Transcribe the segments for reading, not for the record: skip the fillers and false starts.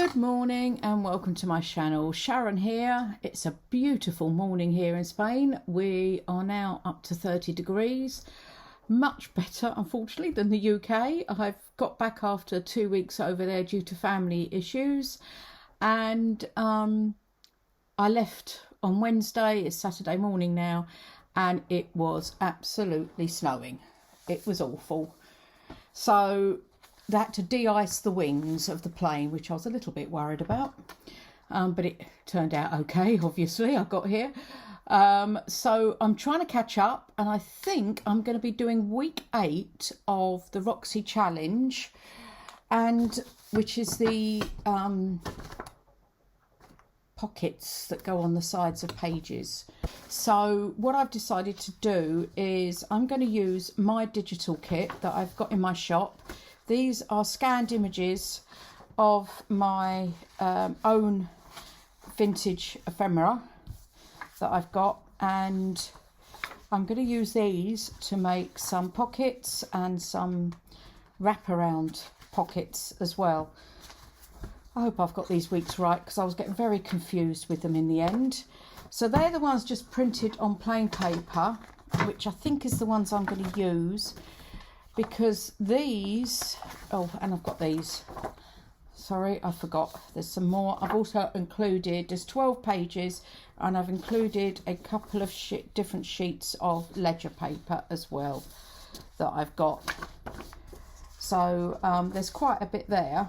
Good morning and welcome to my channel. Sharon here. It's a beautiful morning here in Spain. We are now up to 30 degrees. Much better, unfortunately, than the UK. I've got back after 2 weeks over there due to family issues. And I left on Wednesday. It's Saturday morning now. And it was absolutely snowing. It was awful. So they had to de-ice the wings of the plane, which I was a little bit worried about. But it turned out okay, obviously. I got here. So I'm trying to catch up. And I think I'm going to be doing week 8 of the Roxy Challenge. And which is the pockets that go on the sides of pages. So what I've decided to do is I'm going to use my digital kit that I've got in my shop. These are scanned images of my own vintage ephemera that I've got, and I'm going to use these to make some pockets and some wraparound pockets as well. I hope I've got these weeks right because I was getting very confused with them in the end. So they're the ones just printed on plain paper, which I think is the ones I'm going to use. Because these, oh, and I've got these, sorry, I forgot, there's some more. I've also included, there's 12 pages, and I've included a couple of different sheets of ledger paper as well that I've got. So there's quite a bit there.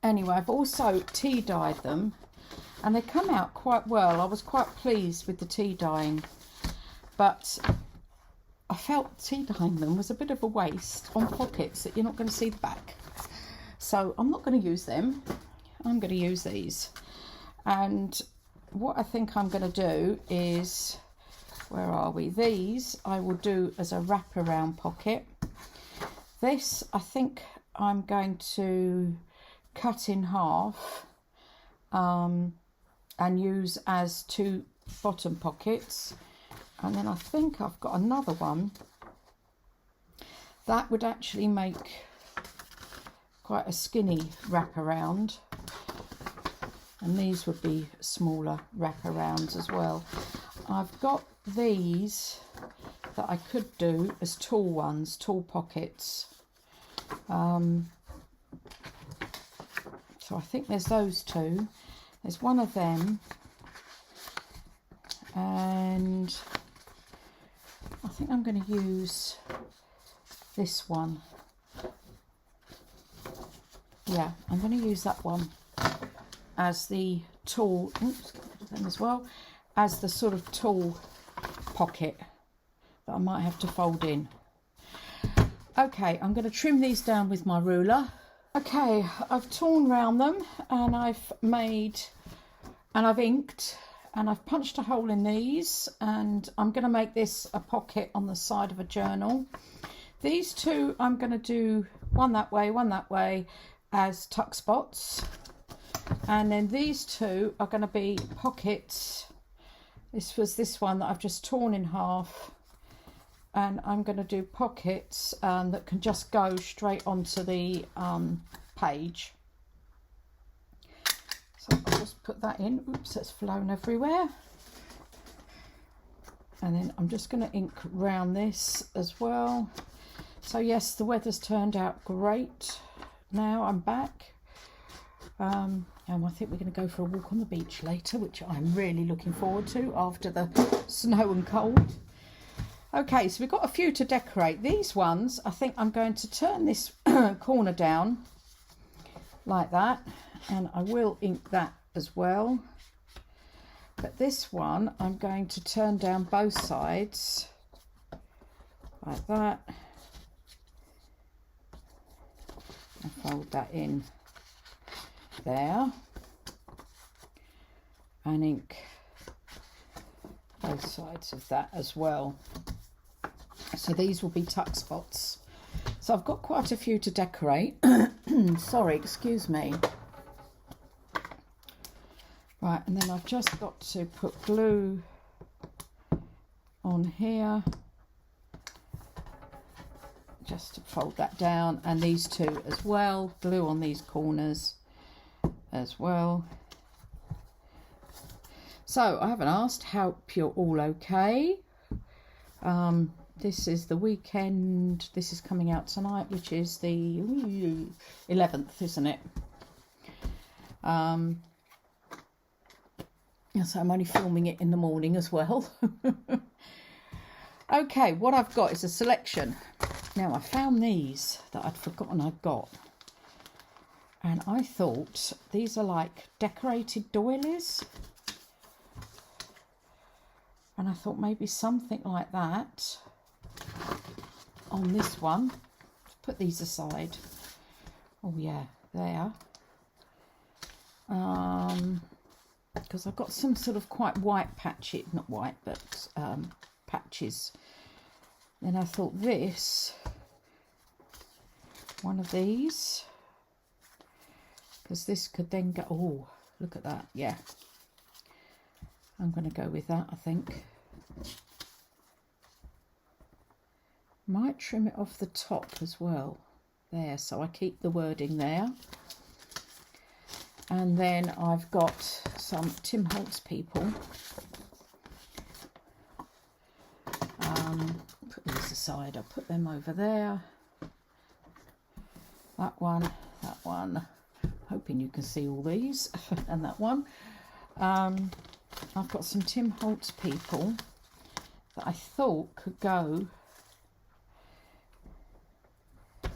Anyway, I've also tea dyed them, and they come out quite well. I was quite pleased with the tea dyeing, but I felt tea dyeing them was a bit of a waste on pockets that you're not going to see the back. So I'm not going to use them. I'm going to use these. And what I think I'm going to do is, where are we? These I will do as a wraparound pocket. This I think I'm going to cut in half and use as 2 bottom pockets. And then I think I've got another one that would actually make quite a skinny wraparound. And these would be smaller wraparounds as well. I've got these that I could do as tall ones, tall pockets. So I think there's those 2. There's one of them. And I think I'm going to use this one. Yeah, I'm going to use that one as the tall, oops, them as well, as the sort of tall pocket that I might have to fold in. Okay, I'm going to trim these down with my ruler. Okay, I've torn round them and I've inked. And I've punched a hole in these, and I'm going to make this a pocket on the side of a journal. These 2 I'm going to do one that way as tuck spots. And then these 2 are going to be pockets. This was this one that I've just torn in half. And I'm going to do pockets that can just go straight onto the page. So I'll just put that in. Oops, it's flown everywhere. And then I'm just going to ink round this as well. So yes, the weather's turned out great. Now I'm back. And I think we're going to go for a walk on the beach later, which I'm really looking forward to after the snow and cold. Okay, so we've got a few to decorate. These ones, I think I'm going to turn this corner down like that. And I will ink that as well. But this one, I'm going to turn down both sides like that. And fold that in there. And ink both sides of that as well. So these will be tuck spots. So I've got quite a few to decorate. Sorry, excuse me. Right, and then I've just got to put glue on here just to fold that down, and these two as well, glue on these corners as well. So I haven't asked, hope you're all okay. This is the weekend, this is coming out tonight, which is the 11th, isn't it? So I'm only filming it in the morning as well. Okay, what I've got is a selection. Now I found these that I'd forgotten I'd got. And I thought these are like decorated doilies. And I thought maybe something like that on this one. Let's put these aside. Oh yeah, there. Because I've got some sort of quite white patches, not white, but patches. Then I thought this, one of these, because this could then go, oh, look at that, yeah. I'm going to go with that, I think. Might trim it off the top as well, there, so I keep the wording there. And then I've got some Tim Holtz people. Put these aside, I'll put them over there. That one, hoping you can see all these, and that one. I've got some Tim Holtz people that I thought could go could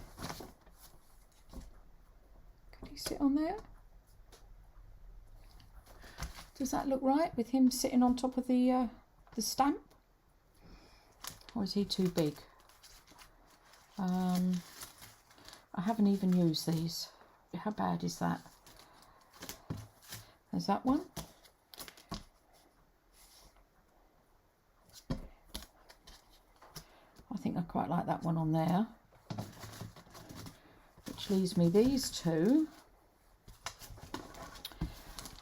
he sit on there? Does that look right with him sitting on top of the stamp? Or is he too big? I haven't even used these. How bad is that? There's that one. I think I quite like that one on there. Which leaves me these two.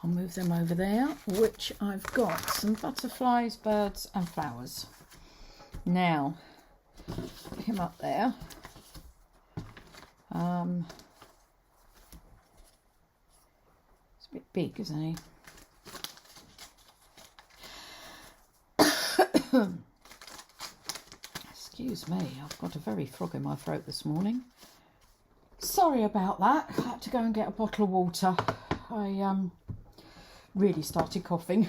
I'll move them over there, which I've got some butterflies, birds and flowers. Now, put him up there. It's a bit big, isn't he? Excuse me, I've got a very frog in my throat this morning. Sorry about that. I had to go and get a bottle of water. I really started coughing.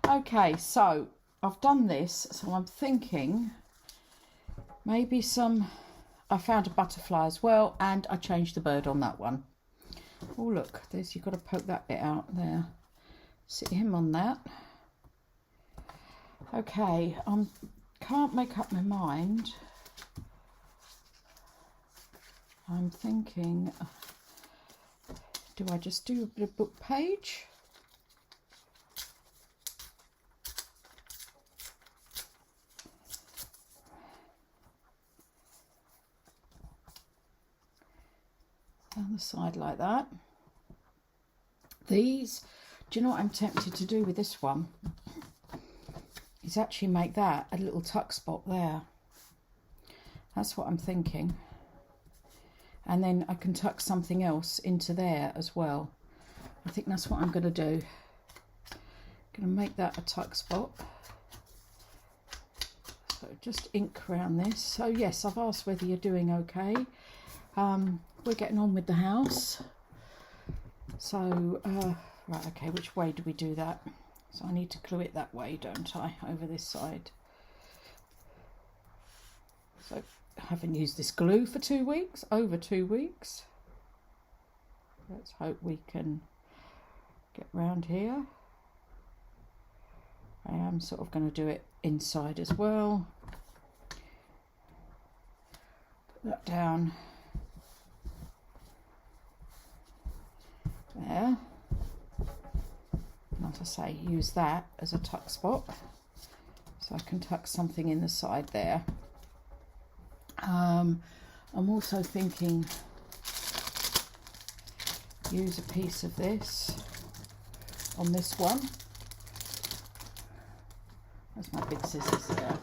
Okay, so I've done this, so I'm thinking maybe some, I found a butterfly as well, and I changed the bird on that one. Oh look, there's, you've got to poke that bit out there. Sit him on that. Okay, can't make up my mind. I'm thinking, do I just do a book page? Down the side like that. These, do you know what I'm tempted to do with this one? Is actually make that a little tuck spot there. That's what I'm thinking. And then I can tuck something else into there as well. I think that's what I'm going to do. I'm going to make that a tuck spot. So just ink around this. So yes, I've asked whether you're doing okay. We're getting on with the house. So, right, okay, which way do we do that? So I need to glue it that way, don't I, over this side. So I haven't used this glue for 2 weeks, over 2 weeks. Let's hope we can get round here. I am sort of going to do it inside as well. Put that down there. And as I say, use that as a tuck spot, so I can tuck something in the side there. I'm also thinking use a piece of this on this one. There's my big scissors there.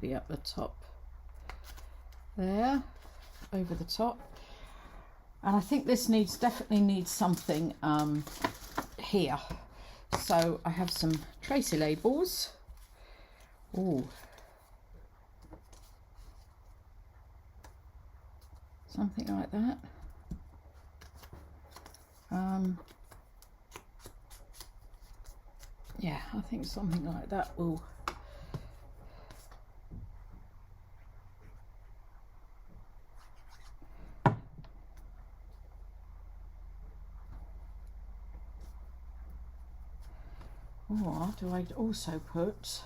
maybe up the top there, over the top. And I think this definitely needs something here. So I have some Tracy labels. Oh, something like that. Yeah, I think something like that will. Or do I also put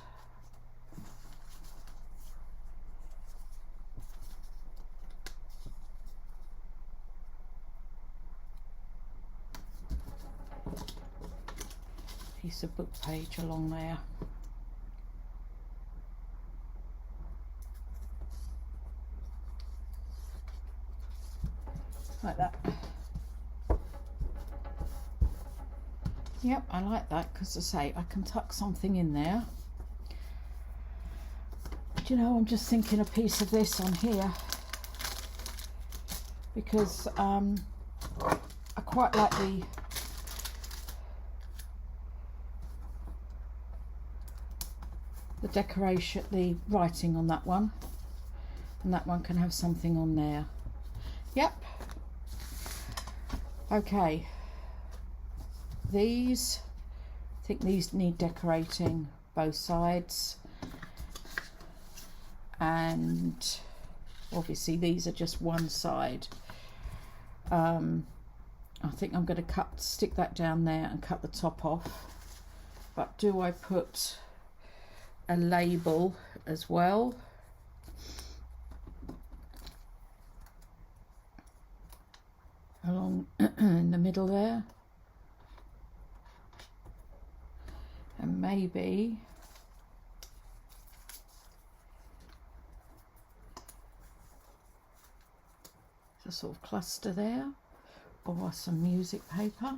a piece of book page along there? Like that. Yep, I like that because, as I say, I can tuck something in there. Do you know, I'm just thinking a piece of this on here because I quite like the decoration, the writing on that one, and that one can have something on there. Yep. Okay. These, I think these need decorating, both sides, and obviously these are just one side. I think I'm going to stick that down there and cut the top off. But do I put a label as well? Along in the middle there? And maybe a sort of cluster there, or some music paper.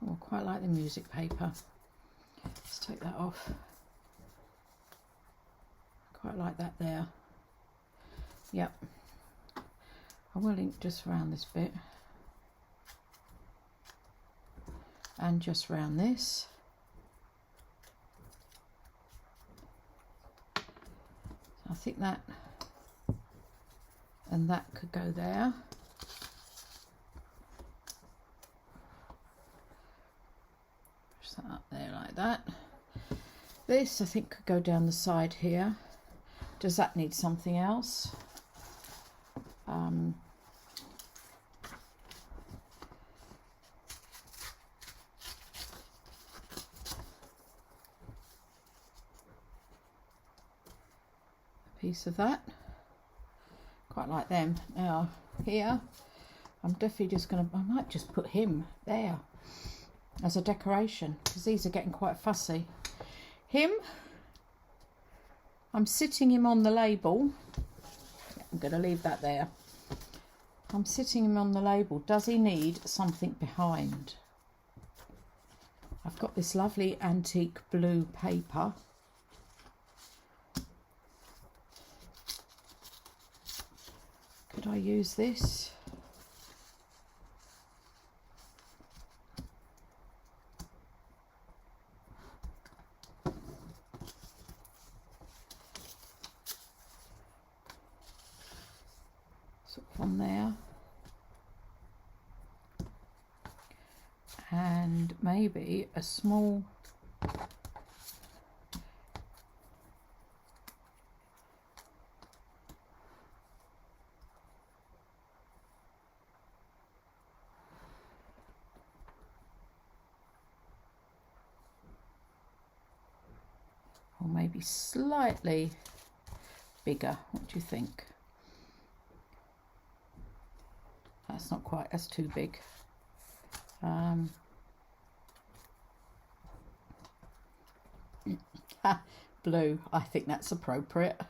Oh, I quite like the music paper. Let's take that off. Quite like that there. Yep. I will ink just around this bit and just around this. I think that and that could go there. Push that up there like that. This I think could go down the side here. Does that need something else? Piece of that. Quite like them. Now here I'm definitely just going to, I might just put him there as a decoration because these are getting quite fussy. Him, I'm sitting him on the label. I'm going to leave that there. I'm sitting him on the label. Does he need something behind? I've got this lovely antique blue paper. Could I use this? Sort of on there. And maybe a small or maybe slightly bigger. What do you think? That's not quite, that's too big. Blue, I think that's appropriate.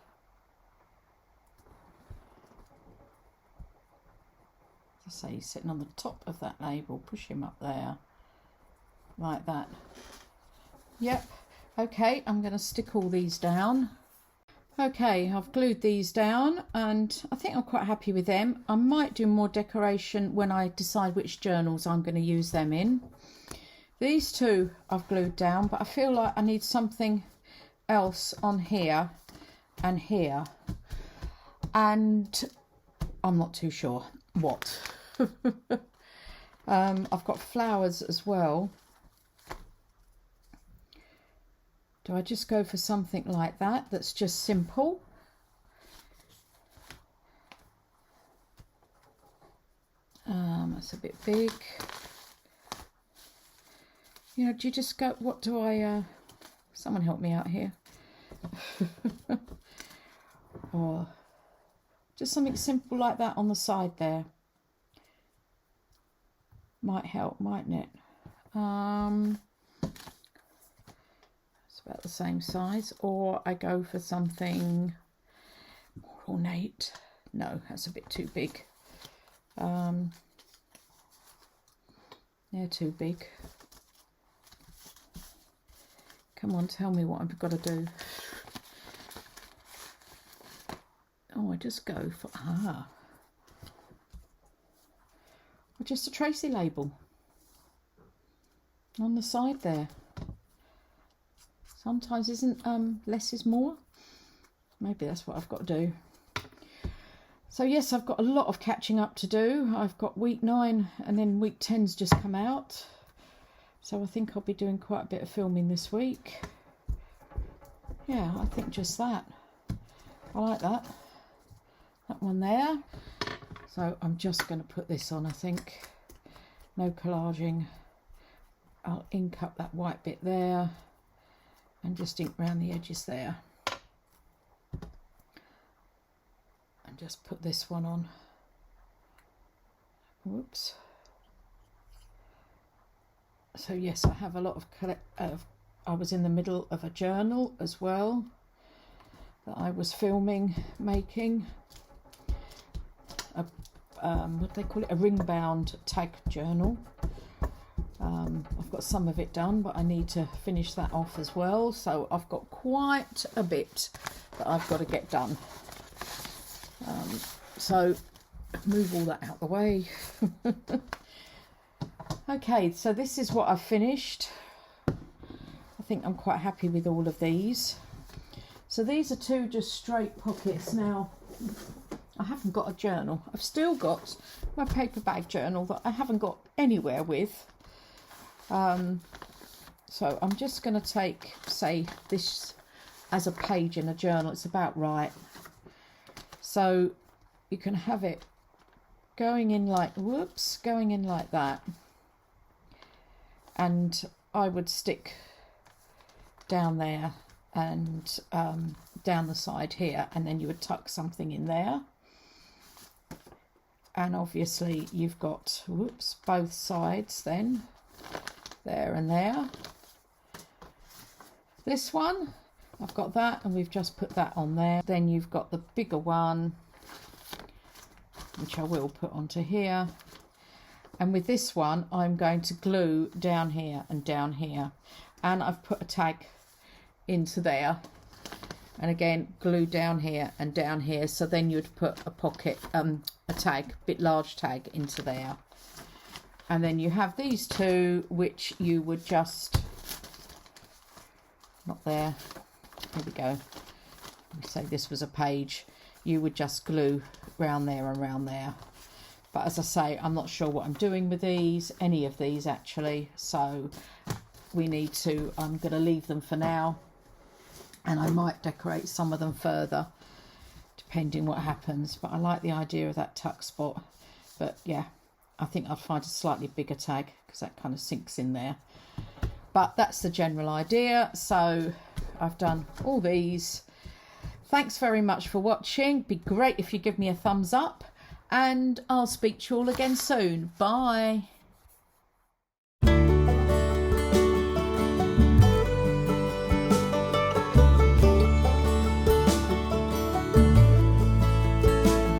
As I say, he's sitting on the top of that label. Push him up there. like that. Yep. Okay, I'm going to stick all these down. Okay, I've glued these down and I think I'm quite happy with them. I might do more decoration when I decide which journals I'm going to use them in. These two I've glued down, but I feel like I need something else on here and here. And I'm not too sure what. I've got flowers as well. Do I just go for something like that that's just simple? That's a bit big. You know, do you just go, what do I, someone help me out here. Or just something simple like that on the side there. Might help, mightn't it? It's about the same size. Or I go for something more ornate. No, that's a bit too big. They're too big. Come on, tell me what I've got to do. Oh, I just go for, or just a Tracy label on the side there. Sometimes isn't less is more. Maybe that's what I've got to do. So yes, I've got a lot of catching up to do. I've got week 9 and then week 10's just come out. So I think I'll be doing quite a bit of filming this week. Yeah, I think just that. I like that. That one there. So I'm just going to put this on, I think. No collaging. I'll ink up that white bit there and just ink around the edges there. And just put this one on. Whoops. So yes, I have a lot of I was in the middle of a journal as well that I was filming, making a what do they call it, a ring bound tag journal. I've got some of it done, but I need to finish that off as well, so I've got quite a bit that I've got to get done. So move all that out the way. Okay, so this is what I've finished. I think I'm quite happy with all of these. So these are 2 just straight pockets. Now, I haven't got a journal. I've still got my paper bag journal that I haven't got anywhere with. So I'm just going to take, say, this as a page in a journal. It's about right. So you can have it going in like, whoops, going in like that. And I would stick down there and down the side here, and then you would tuck something in there. And obviously you've got, whoops, both sides then, there and there. This one, I've got that, and we've just put that on there. Then you've got the bigger one, which I will put onto here. And with this one, I'm going to glue down here and down here. And I've put a tag into there. And again, glue down here and down here. So then you'd put a pocket, a tag, bit large tag into there. And then you have these 2, which you would just, not there, here we go. Let me say this was a page. You would just glue round there and round there. But as I say, I'm not sure what I'm doing with these, any of these actually. So we need to, I'm going to leave them for now. And I might decorate some of them further, depending what happens. But I like the idea of that tuck spot. But yeah, I think I'll find a slightly bigger tag because that kind of sinks in there. But that's the general idea. So I've done all these. Thanks very much for watching. Be great if you give me a thumbs up. And I'll speak to you all again soon. Bye.